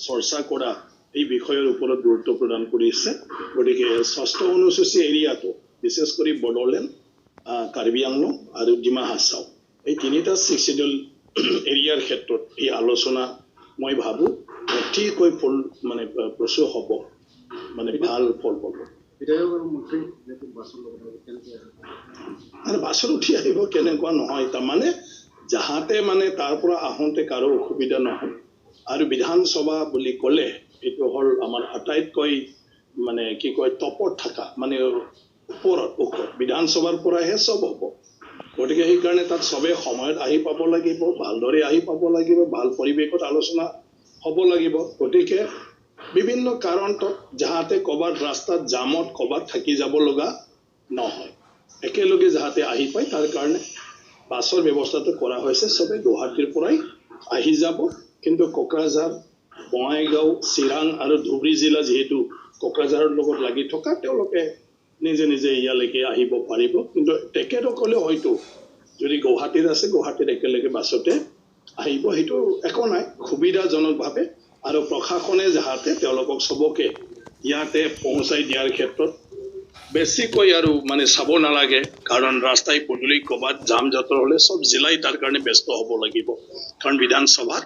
চৰ্চা কৰা এই বিষয়ৰ ওপৰত গুৰুত্ব প্ৰদান কৰিছে গতিকে ষষ্ঠ অনুসূচী এৰিয়াটো বিশেষ কৰি বড়োলেণ্ড কাৰ্বি আংলং আৰু ডিমা হাছাও এই তিনিটা 6 শিডিউল এৰিয়াৰ ক্ষেত্ৰত এই আলোচনা মই ভাবো অতিকৈ ফল মানে প্ৰচুৰ হ'ব মানে ভাল ফল পাব বাছত উঠি আহিব কেনেকুৱা নহয় তাৰমানে যাহাতে মানে তাৰ পৰা আহোঁতে কাৰো অসুবিধা নহয় আৰু বিধানসভা বুলি ক'লে এইটো হ'ল আমাৰ আটাইতকৈ মানে কি কয় টপত থকা মানে ওপৰত বিধানসভাৰ পৰাহে চব হ'ব গতিকে সেইকাৰণে তাত চবে সময়ত আহি পাব লাগিব ভালদৰে আহি পাব লাগিব ভাল পৰিৱেশত আলোচনা হ'ব লাগিব গতিকে বিভিন্ন কাৰণত যাহাতে ক'বাত ৰাস্তাত জামত ক'বাত থাকি যাব লগা নহয় একেলগে যাহাতে আহি পায় তাৰ কাৰণে বাছৰ ব্যৱস্থাটো কৰা হৈছে চবে গুৱাহাটীৰ পৰাই আহি যাব কিন্তু কোকৰাঝাৰ বঙাইগাঁও চিৰাং আৰু ধুবুৰী জিলা যেহেতু কোকৰাঝাৰৰ লগত লাগি থকা তেওঁলোকে নিজে নিজে ইয়ালৈকে আহিব পাৰিব কিন্তু তেখেতসকলে হয়তো যদি গুৱাহাটীত আছে গুৱাহাটীত একেলগে বাছতে আহিব সেইটো একো নাই সুবিধাজনকভাৱে আৰু প্ৰশাসনে যাহাতে তেওঁলোকক সবকে ইয়াতে পहुঁচাই দিয়াৰ ক্ষেত্ৰত বেছিকৈ আৰু মানে চাব নালাগে কাৰণ ৰাস্তাই পদূলি ক'বাত জাম জঁটৰ হ'লে সব জিলাই তাৰ কাৰণে ব্যস্ত হ'ব লাগিব কাৰণ বিধানসভাত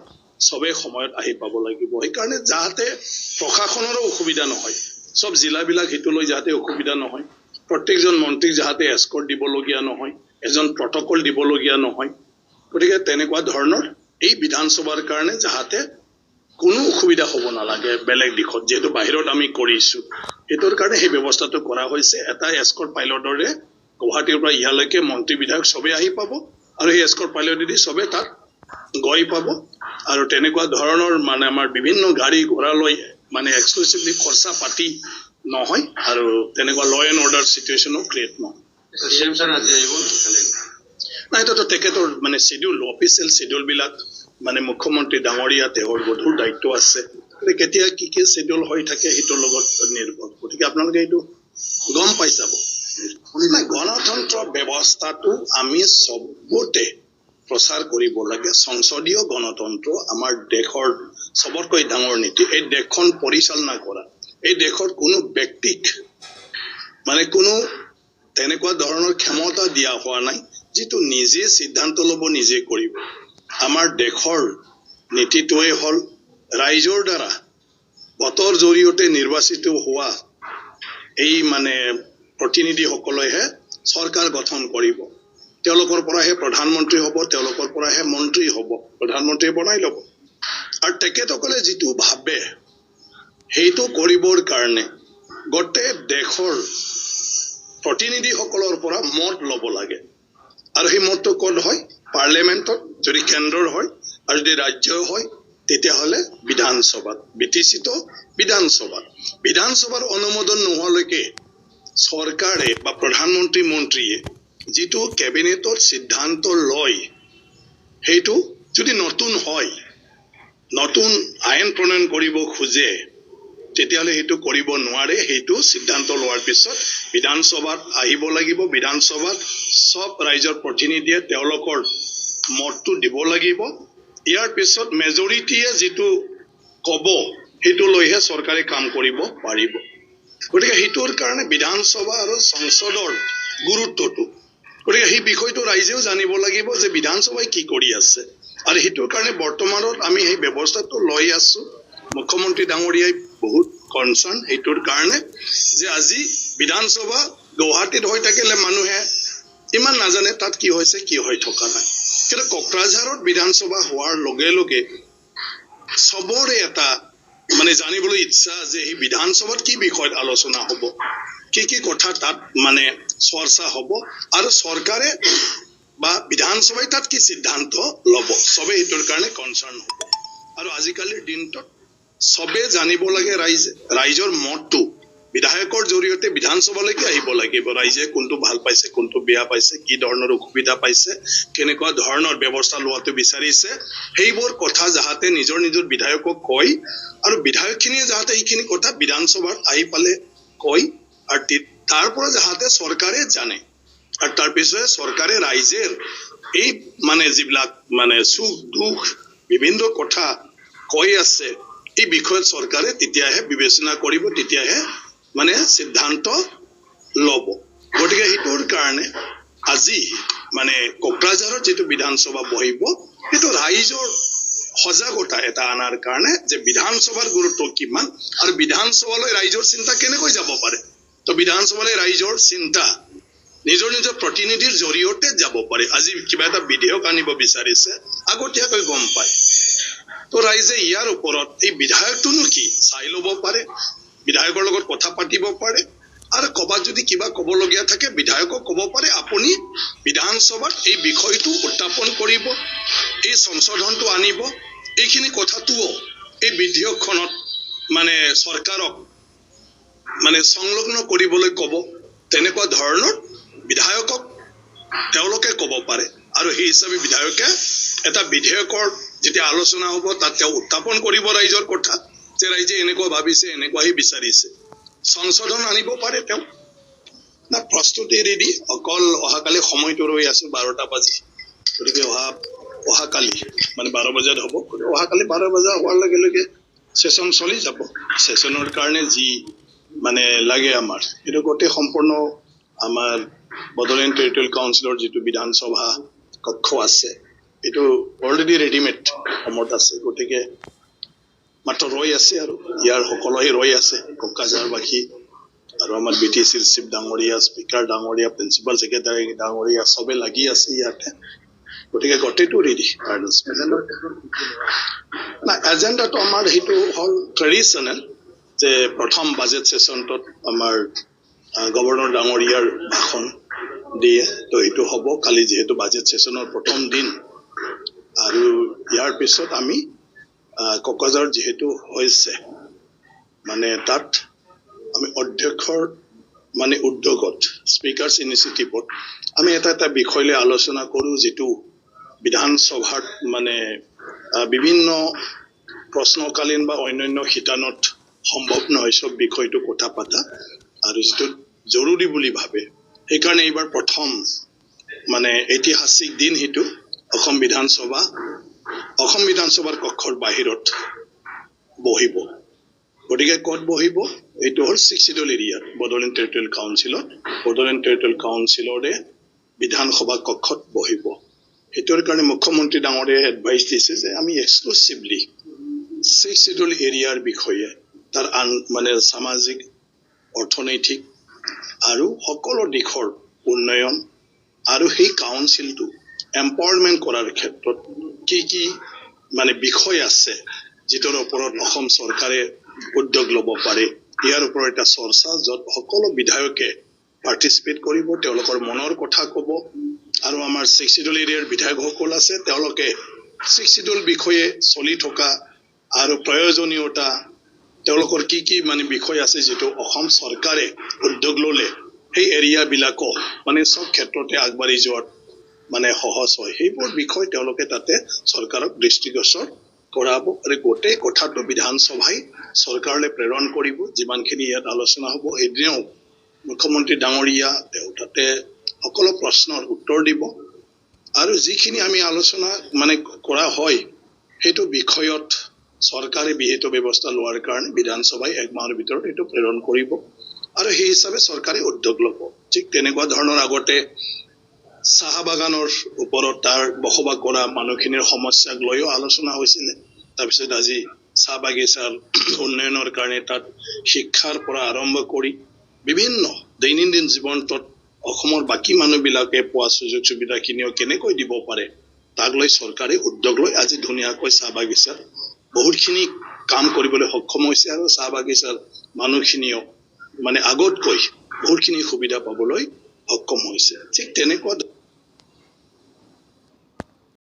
সবে সময়ত আহি পাব লাগিব সেইকাৰণে যাহাতে প্ৰশাসনৰো অসুবিধা নহয় সব জিলাবিলাক হিতুলৈ যাহাতে অসুবিধা নহয় প্ৰত্যেকজন মন্ত্ৰীক যাহাতে এস্কৰ্ট দিবলগীয়া নহয় এজন প্ৰটকল দিবলগীয়া নহয় গতিকে তেনেকুৱা ধৰণৰ এই বিধানসভাৰ কাৰণে যাহাতে কোনো অসুবিধা হ'ব নালাগে বেলেগ দিশত যেহেতু বাহিৰত আমি কৰিছো এটোৰ কাৰণে সেই ব্যৱস্থাটো কৰা হৈছে এটা এস্কৰ্ট পাইলটৰে গুৱাহাটীৰ পৰা ইয়ালৈকে মন্ত্ৰী বিধায়ক সবে আহি পাব আৰু এই এস্কৰ্ট পাইলটেদি সবে তাত গৈ পাব আৰু তেনেকুৱা ধৰণৰ মানে আমাৰ বিভিন্ন গাড়ী ঘোঁৰা লৈ মানে এক্সক্লুসিভলি খৰচা পাতি নহয় আৰু তেনেকুৱা ল এণ্ড অৰ্ডাৰ সিচুৱেচনো ক্ৰিয়েট নহয় নাই তো তেখেতৰ মানে শিডিউল অফিচিয়েল শিডিউল বিলাক মানে মুখ্যমন্ত্ৰী ডাঙৰীয়া তেওঁৰ গধুৰ দায়িত্ব আছে কেতিয়া কি কি শিডিউল হৈ থাকে সেইটোৰ লগত নিৰ্ভৰ গতিকে আপোনালোকে এইটো গম পাই যাব গণতন্ত্ৰ ব্যৱস্থাটো আমি সবতে প্ৰচাৰ কৰিব লাগে সংসদীয় গণতন্ত্ৰ আমাৰ দেশৰ সবতকৈ ডাঙৰ নীতি এই দেশখন পৰিচালনা কৰা এই দেশৰ কোনো ব্যক্তিক মানে কোনো তেনেকুৱা ধৰণৰ ক্ষমতা দিয়া হোৱা নাই যেটো নিজে সিদ্ধান্ত ল'ব নিজে কৰিব আমাৰ দেশৰ নীতিটোৱে হ'ল ৰাইজৰ দ্বাৰা ভোটৰ জৰিয়তে নিৰ্বাচিত হোৱা এই মানে প্ৰতিনিধিসকলেহে চৰকাৰ গঠন কৰিব তেওঁলোকৰ পৰাহে প্ৰধানমন্ত্ৰী হ'ব তেওঁলোকৰ পৰাহে মন্ত্ৰী হ'ব প্ৰধানমন্ত্ৰী বনাই ল'ব আৰু তেখেতসকলে যেটো ভাবে সেইটো কৰিবৰ কাৰণে গোটেই দেশৰ প্ৰতিনিধিসকলৰ পৰা মত ল'ব লাগে আৰু সেই মতটো ক'ত হয় পাৰ্লিয়ামেণ্টত যদি কেন্দ্ৰৰ হয় আৰু যদি ৰাজ্য হয় তেতিয়াহ'লে বিধানসভাত বিটিচিত বিধানসভাৰ অনুমোদন নোহোৱালৈকে চৰকাৰে বা প্ৰধানমন্ত্ৰী মন্ত্ৰীয়ে যেটো কেবিনেটৰ সিদ্ধান্ত লয় সেইটো যদি নতুন হয় নতুন আইন প্ৰণয়ন কৰিব খোজে তেতিয়াহ'লে সেইটো কৰিব নোৱাৰে সেইটো সিদ্ধান্ত লোৱাৰ পিছত বিধানসভাত আহিব লাগিব বিধানসভাত সব ৰাইজৰ প্ৰতিনিধিয়ে তেওঁলোকৰ মতটো দিব লাগিব ইয়াৰ পিছত মেজৰিটিয়ে যেটো ক'ব সেইটো লৈহে চৰকাৰে কাম কৰিব পাৰিব গতিকে সেইটোৰ কাৰণে বিধানসভা আৰু সংসদৰ গুৰুত্বটো গতিকে সেই বিষয়টো ৰাইজেও জানিব লাগিব যে বিধানসভাই কি কৰি আছে আৰু সেইটোৰ কাৰণে বৰ্তমানত আমি সেই ব্যৱস্থাটো লৈ আছো মুখ্যমন্ত্ৰী ডাঙৰীয়াই বহুত কনসাৰ্ন সেইটোৰ কাৰণে যে আজি বিধানসভা গুৱাহাটীত হৈ থাকিলে মানুহে ইমান নাজানে তাত কি হৈছে কি হৈ থকা নাই কিন্তু কোকৰাঝাৰত বিধানসভা হোৱাৰ লগে লগে সবৰে এটা মানে জানিবলৈ ইচ্ছা যে এই বিধানসভাত কি বিষয়ত আলোচনা হ'ব কি কথা তাত মানে চৰ্চা হ'ব আৰু চৰকাৰে বা বিধানসভাই তাত কি সিদ্ধান্ত ল'ব সবে এইটোৰ কাৰণে কনসাৰ্ন হ'ব আৰু আজিকালিৰ দিনটোত সবে জানিব লাগে ৰাইজৰ মতটো বিধায়কৰ জৰিয়তে বিধানসভালৈকে আহিব লাগিব ৰাইজে কোনটো ভাল পাইছে কোনটো বেয়া পাইছে কি ধৰণৰ অসুবিধা পাইছে কেনেকুৱা ধৰণৰ ব্যৱস্থা লোৱাটো বিচাৰিছে সেইবোৰ কথা যাহাতে নিজৰ বিধায়কক কয় আৰু বিধায়কখিনিয়ে যাহাতে এইখিনি কথা বিধানসভাত আহি পালে কয় আৰু তাৰ পৰা যাহাতে চৰকাৰে জানে আৰু তাৰ পিছতে চৰকাৰে ৰাইজৰ এই মানে যিবিলাক মানে সুখ দুখ বিভিন্ন কথা কৈ আছে এই বিষয়ত চৰকাৰে তেতিয়াহে বিবেচনা কৰিব, তেতিয়াহে মানে সিদ্ধান্ত লব। গতিকে সেইটোৰ কাৰণে আজি মানে কোকৰাঝাৰত যেটো বিধানসভা বহিব, সেইটো ৰাইজৰ সজাগতা এটা আনাৰ কাৰণে যে বিধানসভাৰ গুৰুত্ব কিমান আৰু বিধানসভালৈ ৰাইজৰ চিন্তা কেনেকৈ যাব পাৰে। তো বিধানসভালৈ ৰাইজৰ চিন্তা নিজৰ নিজৰ প্ৰতিনিধিৰ জৰিয়তে যাব পাৰে। আজি কিবা এটা বিধেয়ক আনিব বিচাৰিছে, আগতীয়াকৈ গম পায়। তো ৰাইজে ইয়াৰ ওপৰত এই বিধায়কটোনো কি চাই ল'ব পাৰে, বিধায়কৰ লগত কথা পাতিব পাৰে, আৰু কবাত যদি কিবা কবলগীয়া থাকে বিধায়কক কব পাৰে আপুনি বিধানসভাত এই বিষয়টো উত্থাপন কৰিব, এই সংশোধনটো আনিব, এইখিনি কথাটোও এই বিধেয়কখনত মানে চৰকাৰক মানে সংলগ্ন কৰিবলৈ কব। তেনেকুৱা ধৰণৰ বিধায়কক তেওঁলোকে কব পাৰে, আৰু সেই হিচাপে বিধায়কে এটা বিধেয়কৰ যেতিয়া আলোচনা হ'ব তাত তেওঁ উত্থাপন কৰিব ৰাইজৰ কথা, যে ৰাইজে এনেকুৱা ভাবিছে, এনেকুৱাই বিচাৰিছে, সংশোধন আনিব পাৰে তেওঁ। না প্ৰস্তুতি ৰেডি, অকল অহাকালি সময়টো ৰৈ আছে 12টা বাজি। গতিকে অহাকালি মানে 12 বজাত হ'ব। অহাকালি 12 বজা হোৱাৰ লগে লগে সেশন চলি যাব। সেশনৰ কাৰণে যি মানে লাগে আমাৰ, এইটো গোটেই সম্পূৰ্ণ আমাৰ বডোলেণ্ড টেৰিটৰিয়েল কাউন্সিলৰ যিটো বিধানসভা কক্ষ আছে, এইটো অলৰেডি ৰেডিমেড ফৰ্মত আছে। গতিকে মাত্ৰ ৰৈ আছে, আৰু ইয়াৰ সকলোৱে ৰৈ আছে, কোকৰাঝাৰবাসী আৰু আমাৰ BTCৰ চিফ ডাঙৰীয়া, স্পিকাৰ ডাঙৰীয়া, প্ৰিন্সিপাল ছেক্ৰেটাৰী ডাঙৰীয়া সবে লাগি আছে ইয়াতে। গতিকে গোটেইটো ৰেডি। না এজেণ্ডাটো আমাৰ সেইটো হ'ল ট্ৰেডিশ্যনেল, যে প্ৰথম বাজেট সেশনটোত আমাৰ গভৰ্ণৰ ডাঙৰীয়াৰ ভাষণ দিয়ে। তো এইটো হ'ব কালি, যিহেতু বাজেট সেশনৰ প্ৰথম দিন, আৰু ইয়াৰ পিছত আমি কোকৰাঝাৰ যিহেতু হৈছে মানে তাত আমি অধ্যক্ষৰ মানে উদ্যোগত, স্পিকাৰ্ছ ইনিচিয়েটিভত আমি এটা বিষয় লৈ আলোচনা কৰো, যিটো বিধানসভাত মানে বিভিন্ন প্ৰশ্নকালীন বা অন্যান্য শিতানত সম্ভৱ নহয় সব বিষয়টো কথা পাতা, আৰু যিটো জৰুৰী বুলি ভাবে। সেইকাৰণে এইবাৰ প্ৰথম মানে ঐতিহাসিক দিন সেইটো অসম বিধানসভাৰ কক্ষৰ বাহিৰত বহিব। গতিকে ক'ত বহিব, এইটো হ'ল 6 শিডিউল এৰিয়াত, বডোলেণ্ড টেৰিটৰিয়েল কাউন্সিলত, বডোলেণ্ড টেৰিটৰিয়েল কাউন্সিলৰে বিধানসভা কক্ষত বহিব। সেইটোৰ কাৰণে মুখ্যমন্ত্ৰী ডাঙৰীয়াই এডভাইচ দিছে যে আমি এক্সক্লুচিভলি 6 শিডিউল এৰিয়াৰ বিষয়ে, তাৰ মানে সামাজিক, অৰ্থনৈতিক আৰু সকলো দিশৰ উন্নয়ন, আৰু সেই কাউন্সিলটো এম্পাৱাৰমেণ্ট কৰাৰ ক্ষেত্ৰত কি কি মানে বিষয় আছে যিটোৰ ওপৰত অসম চৰকাৰে উদ্যোগ ল'ব পাৰে, ইয়াৰ ওপৰত এটা চৰ্চা, য'ত সকলো বিধায়কে পাৰ্টিচিপেট কৰিব, তেওঁলোকৰ মনৰ কথা ক'ব। আৰু আমাৰ 6 শিডিউল এৰিয়াৰ বিধায়কসকল আছে, তেওঁলোকে 6 শিডিউল বিষয়ে চলি থকা আৰু প্ৰয়োজনীয়তা, তেওঁলোকৰ কি কি মানে বিষয় আছে যিটো অসম চৰকাৰে উদ্যোগ ল'লে সেই এৰিয়াবিলাকো মানে সব ক্ষেত্ৰতে আগবাঢ়ি যোৱাত মানে সহজ হয়, সেইবোৰ বিষয় তেওঁলোকে তাতে চৰকাৰক দৃষ্টিগোচৰ কৰাব। আৰু গোটেই কথাটো বিধানসভাই চৰকাৰলৈ প্ৰেৰণ কৰিব। যিমানখিনি ইয়াত আলোচনা হ'ব, সেইদিনাও মুখ্যমন্ত্ৰী ডাঙৰীয়া তেওঁ তাতে সকলো প্ৰশ্নৰ উত্তৰ দিব, আৰু যিখিনি আমি আলোচনা মানে কৰা হয় সেইটো বিষয়ত চৰকাৰে বিহিত ব্যৱস্থা লোৱাৰ কাৰণে বিধানসভাই 1 মাহৰ ভিতৰত এইটো প্ৰেৰণ কৰিব, আৰু সেই হিচাপে চৰকাৰে উদ্যোগ ল'ব। ঠিক তেনেকুৱা ধৰণৰ আগতে চাহ বাগানৰ ওপৰত তাৰ বসবাস কৰা মানুহখিনিৰ সমস্যাক লৈও আলোচনা হৈছিলে। তাৰপিছত আজি চাহ বাগিচাৰ উন্নয়নৰ কাৰণে তাত শিক্ষাৰ পৰা আৰম্ভ কৰি বিভিন্ন দৈনন্দিন জীৱনটোত অসমৰ বাকী মানুহবিলাকে পোৱা সুযোগ সুবিধাখিনিও কেনেকৈ দিব পাৰে, তাক লৈ চৰকাৰে উদ্যোগ লৈ আজি ধুনীয়াকৈ চাহ বাগিচাৰ বহুতখিনি কাম কৰিবলৈ সক্ষম হৈছে, আৰু চাহ বাগিচাৰ মানুহখিনিও মানে আগতকৈ বহুতখিনি সুবিধা পাবলৈ সক্ষম হৈছে। ঠিক তেনেকুৱা